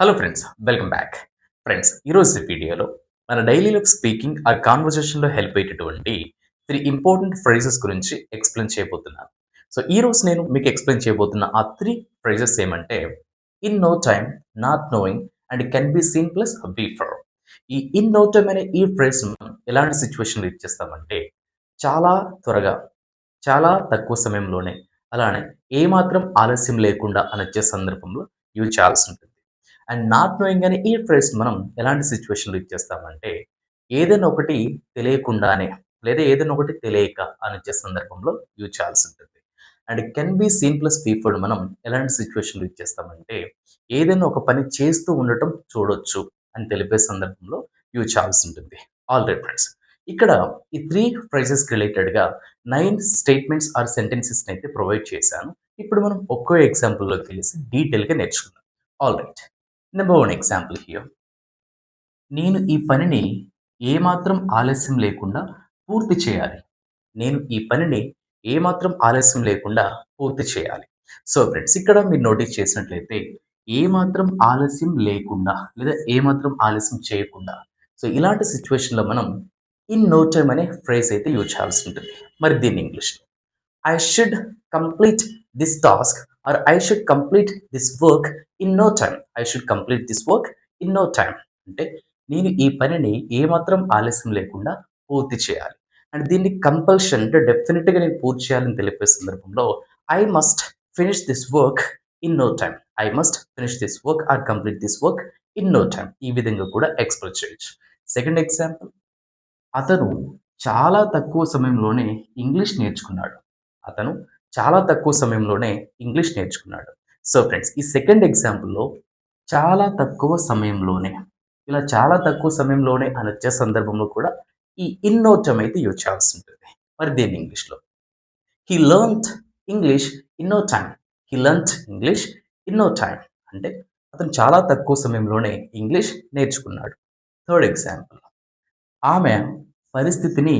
Hello friends, welcome back. Friends, ఈరోజు వీడియోలో మన డైలీ లైఫ్ స్పీకింగ్ ఆర్ కాన్వర్జేషన్‌లో హెల్ప్ అయ్యేటటువంటి 3 ఇంపార్టెంట్ ఫ్రేజెస్ గురించి ఎక్స్‌ప్లెయిన్ చేయబోతున్నాను. సో, ఈరోజు నేను మీకు ఎక్స్‌ప్లెయిన్ చేయబోతున్న ఆ 3 ఫ్రేజెస్ ఏమంటే, in no time, not knowing and can be seen plus before. ఈ ఇన్ నో టైమ్ అనే ఈ ఫ్రేజ్ మనం ఎలాంటి సిట్యుయేషన్‌లో యూజ్ చేస్తామంటే, చాలా త్వరగా, చాలా తక్కువ సమయంలోనే, అలానే ఏమాత్రం ఆలస్యం లేకుండా అనొచ్చే సందర్భంలో యూజ్ చేయాల్సి ఉంటుంది. అండ్ నాట్ నోయింగ్ అనే ఈ ఫ్రేజ్ మనం ఎలాంటి సిచ్యువేషన్‌లో యూజ్ చేస్తామంటే, ఏదైనా ఒకటి తెలియకుండానే, లేదా ఏదైనా ఒకటి తెలియక అనొచ్చే సందర్భంలో యూజ్ చేయాల్సి ఉంటుంది. And can be seen plus before మనం ఎలాంటి సిచ్యువేషన్‌లో యూజ్ చేస్తామంటే, ఏదైనా ఒక పని చేస్తూ ఉండటం చూడొచ్చు అని తెలిపే సందర్భంలో యూజ్ చేయాల్సి ఉంటుంది. Alright friends. ఇక్కడ ఈ 3 ఫ్రేజెస్‌కి రిలేటెడ్‌గా 9 స్టేట్మెంట్స్ ఆర్ సెంటెన్సెస్‌ని అయితే ప్రొవైడ్ చేశాను. ఇప్పుడు మనం ఒక్కో ఎగ్జాంపుల్‌లోకి వెళ్ళేసి డీటెయిల్‌గా నేర్చుకుందాం. ఆల్రైట్. Number 1 example here. నేను ఈ పనిని ఏమాత్రం ఆలస్యం లేకుండా పూర్తి చేయాలి. నేను ఈ పనిని ఏమాత్రం ఆలస్యం లేకుండా పూర్తి చేయాలి. సో ఫ్రెండ్స్, ఇక్కడ మీరు నోటీస్ చేసినట్లయితే ఏమాత్రం ఆలస్యం లేకుండా లేదా ఏమాత్రం ఆలస్యం చేయకుండా. సో ఇలాంటి సిట్యుయేషన్‌లో మనం ఇన్ నో టైమ్ అనే ఫ్రేజ్ అయితే యూజ్ చేయాల్సి ఉంటుంది. మరి దీన్ని ఇంగ్లీష్‌లో I should complete this task or I should complete this work in no time. I should complete this work in no time. అంటే నేను ఈ పనిని ఏమాత్రం ఆలస్యం లేకుండా పూర్తి చేయాలి. అండ్ దీన్ని కంపల్షన్ అంటే డెఫినిట్‌గా నేను పూర్తి చేయాలని తెలిపే సందర్భంలో I must finish this work in no time. I must finish this work or complete this work in no time. ఈ విధంగా కూడా ఎక్స్‌ప్రెస్ చేయొచ్చు. Second example. అతను చాలా తక్కువ సమయంలోనే ఇంగ్లీష్ నేర్చుకున్నాడు. అతను చాలా తక్కువ సమయంలోనే ఇంగ్లీష్ నేర్చుకున్నాడు. సో ఫ్రెండ్స్, ఈ సెకండ్ ఎగ్జాంపుల్‌లో చాలా తక్కువ సమయంలోనే, ఇలా చాలా తక్కువ సమయంలోనే అనొచ్చే సందర్భంలో కూడా ఈ ఇన్ నో టైమ్ అయితే యూజ్ చేయాల్సి ఉంటుంది. మరి దీన్ని ఇంగ్లీష్‌లో he learned English in no time. He learned English in no time. అంటే అతను చాలా తక్కువ సమయంలోనే ఇంగ్లీష్ నేర్చుకున్నాడు. Third example. ఆమె పరిస్థితిని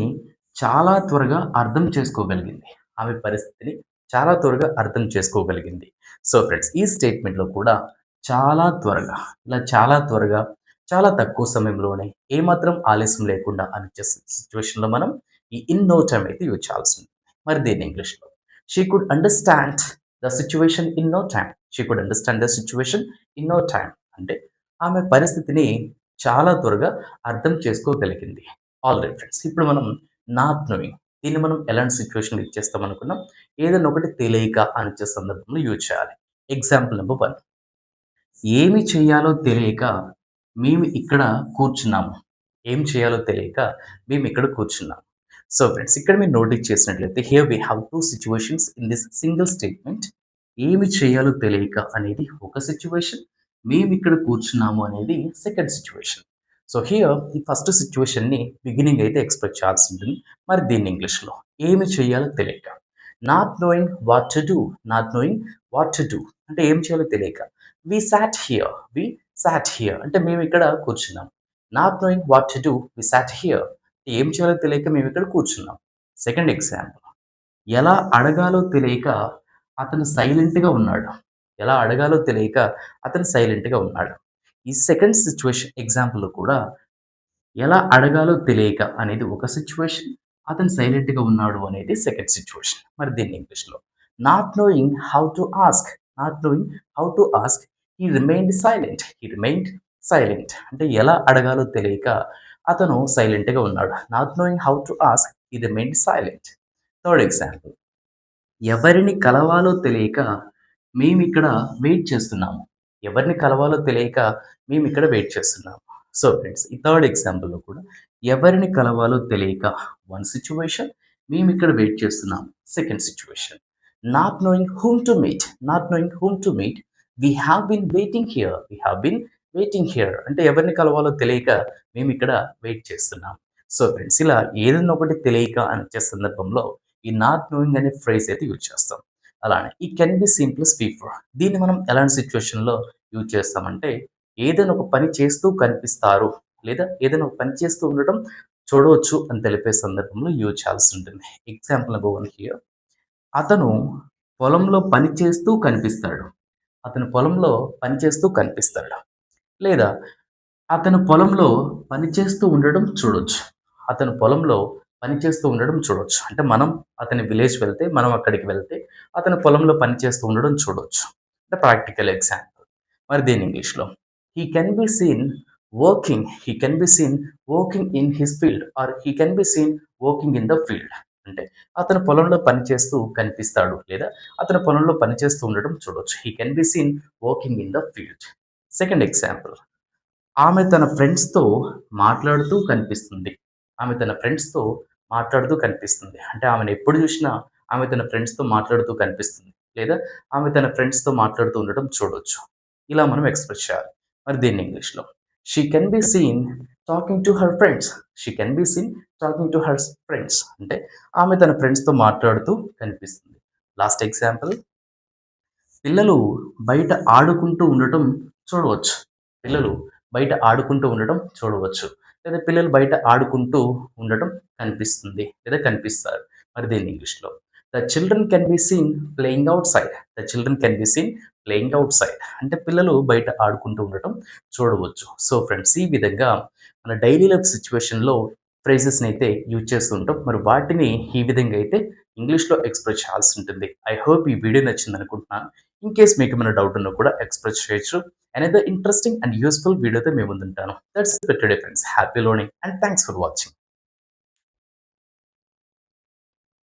చాలా త్వరగా అర్థం చేసుకోగలిగింది. ఆమె పరిస్థితిని చాలా త్వరగా అర్థం చేసుకోగలిగింది. సో ఫ్రెండ్స్, ఈ స్టేట్మెంట్‌లో కూడా చాలా త్వరగా, ఇలా చాలా త్వరగా, చాలా తక్కువ సమయంలోనే, ఏమాత్రం ఆలస్యం లేకుండా అనిచ్చే సిట్యుయేషన్‌లో మనం ఈ ఇన్ నో టైమ్ అయితే యూజ్ చేయాల్సింది. మరి దీన్ని ఇంగ్లీష్‌లో she could understand the situation in no time. She could understand the situation in no time. అంటే ఆమె పరిస్థితిని చాలా త్వరగా అర్థం చేసుకోగలిగింది. Alright friends. ఇప్పుడు మనం నాట్ నోయింగ్, దీన్ని మనం ఎలాంటి సిట్యుయేషన్‌లో యూజ్ చేస్తాం అనుకున్నాం. ఏదైనా ఒకటి తెలియక అనిచ్చే సందర్భంలో యూజ్ చేయాలి. Example number 1. ఏమి చేయాలో తెలియక మేము ఇక్కడ కూర్చున్నాము. ఏం చేయాలో తెలియక మేము ఇక్కడ కూర్చున్నాము. సో ఫ్రెండ్స్, ఇక్కడ మీరు నోటీస్ చేసినట్లయితే here we have 2 situations in this single statement. ఏమి చేయాలో తెలియక అనేది ఒక సిట్యుయేషన్. మేము ఇక్కడ కూర్చున్నాము అనేది సెకండ్ సిట్యుయేషన్. సో హియర్ ఈ ఫస్ట్ సిట్యుయేషన్‌ని బిగినింగ్ అయితే ఎక్స్‌ప్రెస్ చేయాల్సి ఉంటుంది. మరి దీన్ని ఇంగ్లీష్‌లో ఏమి చేయాలో తెలియక. Not knowing what to do. Not knowing what to do. అంటే ఏం చేయాలో తెలియక. We sat here. We sat here. అంటే మేము ఇక్కడ కూర్చున్నాం. Not knowing what to do. We sat here. ఏం చేయాలో తెలియక మేము ఇక్కడ కూర్చున్నాం. Second example. ఎలా అడగాలో తెలియక అతను సైలెంట్‌గా ఉన్నాడు. ఎలా అడగాలో తెలియక అతను సైలెంట్‌గా ఉన్నాడు. ఈ సెకండ్ సిట్యుయేషన్ ఎగ్జాంపుల్‌లో కూడా ఎలా అడగాలో తెలియక అనేది ఒక సిట్యుయేషన్. అతను సైలెంట్‌గా ఉన్నాడు అనేది సెకండ్ సిట్యుయేషన్. మరి దీన్ని ఇంగ్లీష్‌లో not knowing how to ask. Not knowing how to ask he remained silent. He remained silent. అంటే ఎలా అడగాలో తెలియక అతను సైలెంట్‌గా ఉన్నాడు. Not knowing how to ask he remained silent. Third example. ఎవరిని కలవాలో తెలియక మేమిక్కడ వెయిట్ చేస్తున్నాము. ఎవరిని కలవాలో తెలియక మేమిక్కడ వెయిట్ చేస్తున్నాము. సో ఫ్రెండ్స్, ఈ థర్డ్ ఎగ్జాంపుల్‌లో కూడా ఎవరిని కలవాలో తెలియక వన్ సిట్యుయేషన్, మేమిక్కడ వెయిట్ చేస్తున్నాము second situation. Not knowing whom to meet. Not knowing whom to meet. We have been waiting here. We have been waiting here. అంటే ఎవరిని కలవాలో తెలియక మేమిక్కడ వెయిట్ చేస్తున్నాం. సో ఫ్రెండ్స్, ఇలా ఏదైనా ఒకటి తెలియక అనిచ్చే సందర్భంలో ఈ నాట్ నోయింగ్ అనే ఫ్రేజ్ అయితే యూజ్ చేస్తాం. అలానే ఈ can be seen plus before. దీన్ని మనం ఎలాంటి సిట్యుయేషన్‌లో యూజ్ చేస్తామంటే, ఏదైనా ఒక పని చేస్తూ కనిపిస్తారు, లేదా ఏదైనా ఒక పని చేస్తూ ఉండటం చూడవచ్చు అని తెలిపే సందర్భంలో యూజ్ చేయాల్సి ఉంటుంది. Example number 1 here. అతను పొలంలో పని చేస్తూ కనిపిస్తాడు. అతను పొలంలో పని చేస్తూ కనిపిస్తాడు. లేదా అతను పొలంలో పని చేస్తూ ఉండడం చూడొచ్చు. అతను పొలంలో పని చేస్తూ ఉండడం చూడొచ్చు. అంటే మనం అతని విలేజ్ వెళ్తే, మనం అక్కడికి వెళ్తే అతను పొలంలో పని చేస్తూ ఉండడం చూడొచ్చు. అంటే ప్రాక్టికల్ ఎగ్జాంపుల్. మరి దీన్ని ఇంగ్లీష్‌లో he can be seen he can be seen working in his field or he can be seen working in the field. అంటే అతను పొలంలో పని చేస్తూ కనిపిస్తాడు. లేదా అతను పొలంలో పని చేస్తూ ఉండడం చూడొచ్చు. హి can be seen working in the field. Second example. ఆమె తన ఫ్రెండ్స్‌తో మాట్లాడుతూ కనిపిస్తుంది. ఆమె తన ఫ్రెండ్స్‌తో మాట్లాడుతూ కనిపిస్తుంది. అంటే ఆమెను ఎప్పుడు చూసినా ఆమె తన ఫ్రెండ్స్‌తో మాట్లాడుతూ కనిపిస్తుంది. లేదా ఆమె తన ఫ్రెండ్స్‌తో మాట్లాడుతూ ఉండడం చూడొచ్చు. ఇలా మనం ఎక్స్‌ప్రెస్ చేయాలి. మరి దీన్ని ఇంగ్లీష్‌లో she can be scene talking to her friends. She can be scene talking to her friends. అంటే ఆమె తన ఫ్రెండ్స్‌తో మాట్లాడుతూ కనిపిస్తుంది. Last example. పిల్లలు బయట ఆడుకుంటూ ఉండటం చూడవచ్చు. పిల్లలు బయట ఆడుకుంటూ ఉండటం చూడవచ్చు. లేదా పిల్లలు బయట ఆడుకుంటూ ఉండటం కనిపిస్తుంది. లేదా కనిపిస్తారు. మరి దీన్ని ఇంగ్లీష్‌లో the children can be scene playing outside. The children can be scene playing outside. అంటే పిల్లలు బయట ఆడుకుంటూ ఉండటం చూడవచ్చు. సో ఫ్రెండ్స్, ఈ విధంగా మన డైలీ లైఫ్ సిట్యుయేషన్‌లో ఫ్రేజెస్‌ని అయితే యూజ్ చేస్తూ ఉంటాం. మరి వాటిని ఈ విధంగా అయితే ఇంగ్లీష్‌లో ఎక్స్‌ప్రెస్ చేయాల్సి ఉంటుంది. ఐ హోప్ ఈ వీడియో నచ్చిందనుకుంటున్నాను. ఇన్ కేస్ మీకేమైనా డౌట్ ఉన్నా కూడా ఎక్స్‌ప్రెస్ చేయొచ్చు. అనదర్ ఇంట్రెస్టింగ్ అండ్ యూస్‌ఫుల్ వీడియోతో మీ ముందుంటాను. That's it for today friends. Happy learning and thanks for watching.